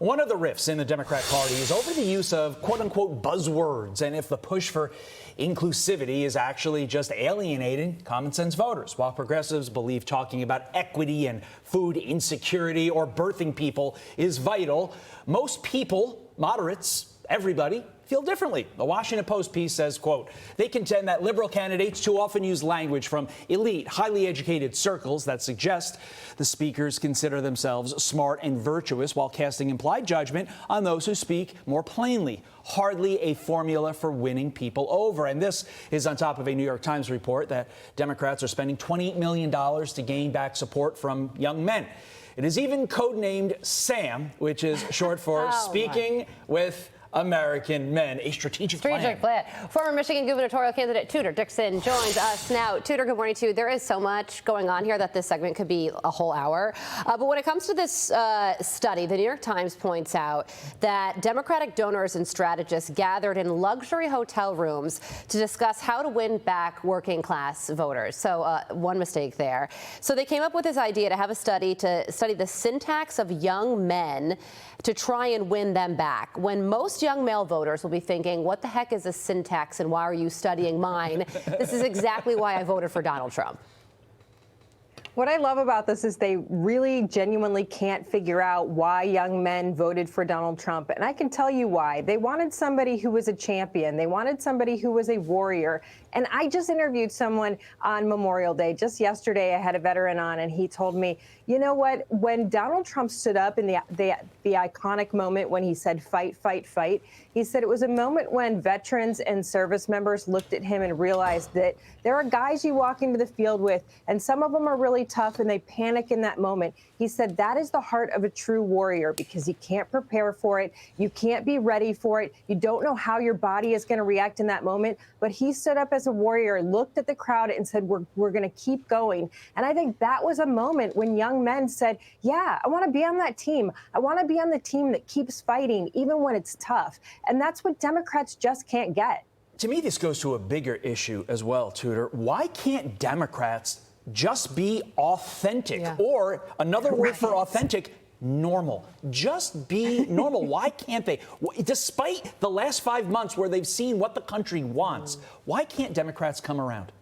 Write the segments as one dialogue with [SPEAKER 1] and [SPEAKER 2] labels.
[SPEAKER 1] One of the rifts in the Democrat Party is over the use of quote-unquote buzzwords and if the push for inclusivity is actually just alienating common-sense voters. While progressives believe talking about equity and food insecurity or birthing people is vital, most people, moderates, everybody, feel differently. The Washington Post piece says, quote, they contend that liberal candidates too often use language from elite, highly educated circles that suggest the speakers consider themselves smart and virtuous while casting implied judgment on those who speak more plainly. Hardly a formula for winning people over. And this is on top of a New York Times report that Democrats are spending $28 million to gain back support from young men. It is even codenamed SAM, which is short for Speaking with American Men, a strategic plan.
[SPEAKER 2] Former Michigan gubernatorial candidate Tudor Dixon joins us now. Tudor, good morning to you. There is so much going on here that this segment could be a whole hour. But when it comes to this study, the New York Times points out that Democratic donors and strategists gathered in luxury hotel rooms to discuss how to win back working class voters. So one mistake there. So they came up with this idea to have a study to study the syntax of young men to try and win them back. When most young male voters will be thinking, what the heck is a syntax and why are you studying mine? This is exactly why I voted for Donald Trump.
[SPEAKER 3] What I love about this is they really genuinely can't figure out why young men voted for Donald Trump. And I can tell you why. They wanted somebody who was a champion. They wanted somebody who was a warrior. And I just interviewed someone on Memorial Day. Just yesterday, I had a veteran on, and he told me, you know what, when Donald Trump stood up in the iconic moment when he said, fight, fight, fight, he said it was a moment when veterans and service members looked at him and realized that there are guys you walk into the field with, and some of them are really tough, and they panic in that moment. He said that is the heart of a true warrior, because you can't prepare for it. You can't be ready for it. You don't know how your body is going to react in that moment. But he stood up as a warrior, looked at the crowd and said, we're going to keep going. And I think that was a moment when young men said, yeah, I want to be on that team. I want to be on the team that keeps fighting, even when it's tough. And that's what Democrats just can't get.
[SPEAKER 1] To me, this goes to a bigger issue as well, Tudor. Why can't Democrats just be authentic? Yeah. Or another word for authentic, normal. Just be normal. Why can't they? Despite the last 5 months where they've seen what the country wants, why can't Democrats come around?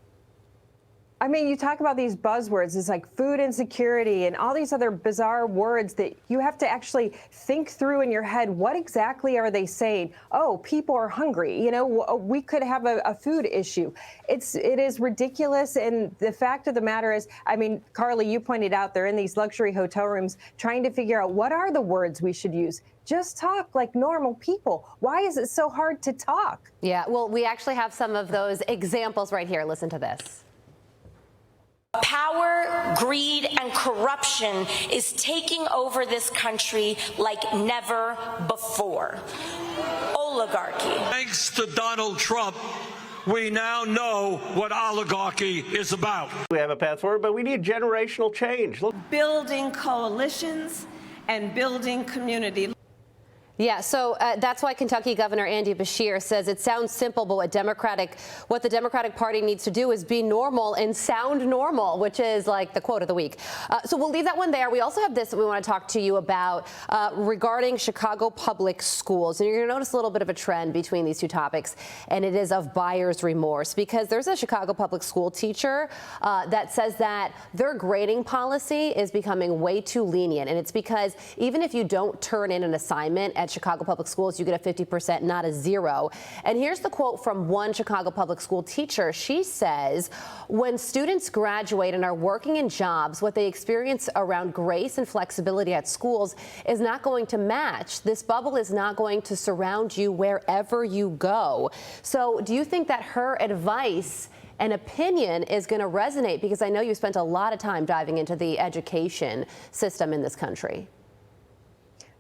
[SPEAKER 3] I mean, you talk about these buzzwords, it's like food insecurity and all these other bizarre words that you have to actually think through in your head. What exactly are they saying? Oh, people are hungry. You know, we could have a food issue. It is ridiculous. And the fact of the matter is, I mean, Carly, you pointed out they're in these luxury hotel rooms trying to figure out what are the words we should use. Just talk like normal people. Why is it so hard to talk?
[SPEAKER 2] Yeah, well, we actually have some of those examples right here. Listen to this.
[SPEAKER 4] Power, greed, and corruption is taking over this country like never before. Oligarchy.
[SPEAKER 5] Thanks to Donald Trump, we now know what oligarchy is about.
[SPEAKER 6] We have a path forward, but we need generational change. Look.
[SPEAKER 7] Building coalitions and building community.
[SPEAKER 2] Yeah, so that's why Kentucky Governor Andy Beshear says it sounds simple, but what the Democratic Party needs to do is be normal and sound normal, which is like the quote of the week. So we'll leave that one there. We also have this that we want to talk to you about regarding Chicago public schools. And you're going to notice a little bit of a trend between these two topics, and it is of buyer's remorse, because there's a Chicago public school teacher that says that their grading policy is becoming way too lenient. And it's because even if you don't turn in an assignment at Chicago Public Schools, you get a 50%, not a 0. And here's the quote from one Chicago Public School teacher. She says, when students graduate and are working in jobs, what they experience around grace and flexibility at schools is not going to match. This bubble is not going to surround you wherever you go. So do you think that her advice and opinion is going to resonate? Because I know you spent a lot of time diving into the education system in this country.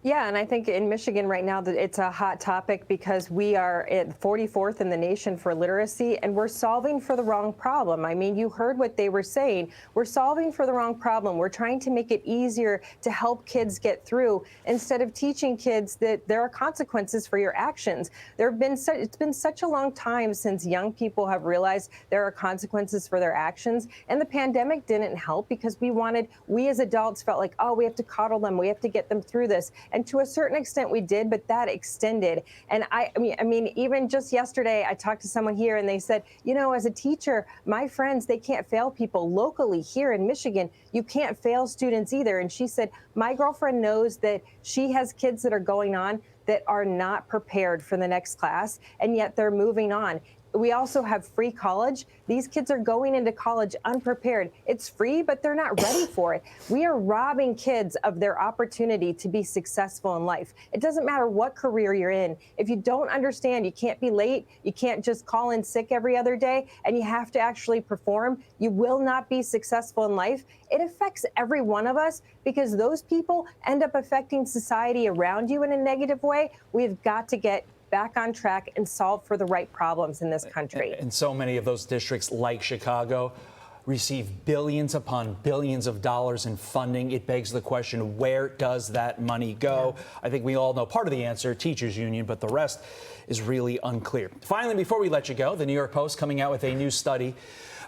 [SPEAKER 3] Yeah, and I think in Michigan right now that it's a hot topic because we are at 44th in the nation for literacy, and we're solving for the wrong problem. I mean, you heard what they were saying. We're solving for the wrong problem. We're trying to make it easier to help kids get through instead of teaching kids that there are consequences for your actions. It's been such a long time since young people have realized there are consequences for their actions, and the pandemic didn't help because we as adults felt like, oh, we have to coddle them. We have to get them through this. And to a certain extent we did, but that extended. And I mean, even just yesterday, I talked to someone here and they said, you know, as a teacher, my friends, they can't fail people locally here in Michigan. You can't fail students either. And she said, my girlfriend knows that she has kids that are going on that are not prepared for the next class, and yet they're moving on. We also have free college. These kids are going into college unprepared. It's free, but they're not ready for it. We are robbing kids of their opportunity to be successful in life. It doesn't matter what career you're in. If you don't understand, you can't be late, you can't just call in sick every other day, and you have to actually perform, you will not be successful in life. It affects every one of us because those people end up affecting society around you in a negative way. We've got to get back on track and solve for the right problems in this country.
[SPEAKER 1] And so many of those districts, like Chicago, receive billions upon billions of dollars in funding. It begs the question, where does that money go? Yeah. I think we all know part of the answer, teachers union, but the rest is really unclear. Finally, before we let you go, the New York Post coming out with a new study,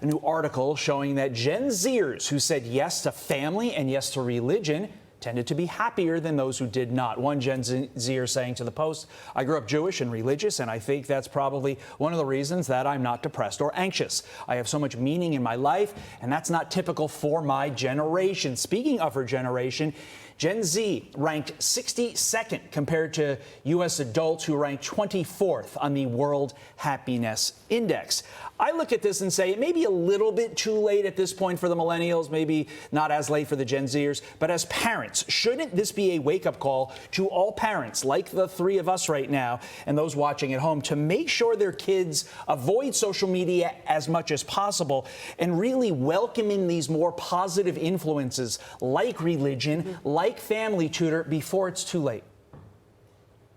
[SPEAKER 1] a new article showing that Gen Zers who said yes to family and yes to religion tended to be happier than those who did not. One Gen Zer saying to the Post, I grew up Jewish and religious, and I think that's probably one of the reasons that I'm not depressed or anxious. I have so much meaning in my life, and that's not typical for my generation. Speaking of her generation, Gen Z ranked 62nd compared to U.S. adults who ranked 24th on the World Happiness Index. I look at this and say it may be a little bit too late at this point for the millennials, maybe not as late for the Gen Zers, but as parents, shouldn't this be a wake-up call to all parents like the three of us right now and those watching at home to make sure their kids avoid social media as much as possible and really welcome in these more positive influences like religion, like family, Tudor, before it's too late?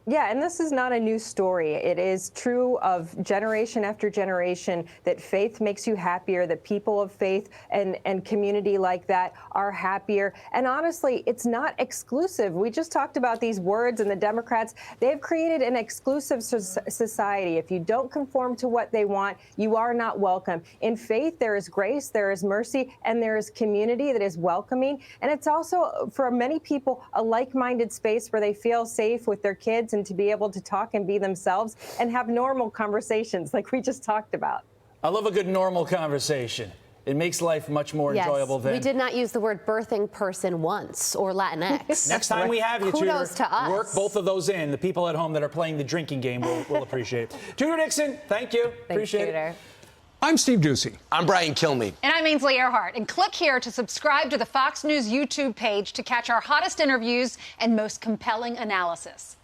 [SPEAKER 3] Yeah, and this is not a new story. It is true of generation after generation that faith makes you happier, that people of faith and community like that are happier. And honestly, it's not exclusive. We just talked about these words, and the Democrats, they've created an exclusive society. If you don't conform to what they want, you are not welcome. In faith, there is grace, there is mercy, and there is community that is welcoming. And it's also, for many people, a like-minded space where they feel safe with their kids and to be able to talk and be themselves and have normal conversations like we just talked about.
[SPEAKER 1] I love a good normal conversation. It makes life much more enjoyable than...
[SPEAKER 2] We did not use the word birthing person once or Latinx.
[SPEAKER 1] Next time we have you, Tudor,
[SPEAKER 2] to us.
[SPEAKER 1] Work both of those in. The people at home that are playing the drinking game will appreciate it. Tudor Dixon, thank you. Appreciate it.
[SPEAKER 8] I'm Steve Ducey.
[SPEAKER 9] I'm Brian Kilmeade.
[SPEAKER 10] And I'm Ainsley Earhart. And click here to subscribe to the Fox News YouTube page to catch our hottest interviews and most compelling analysis.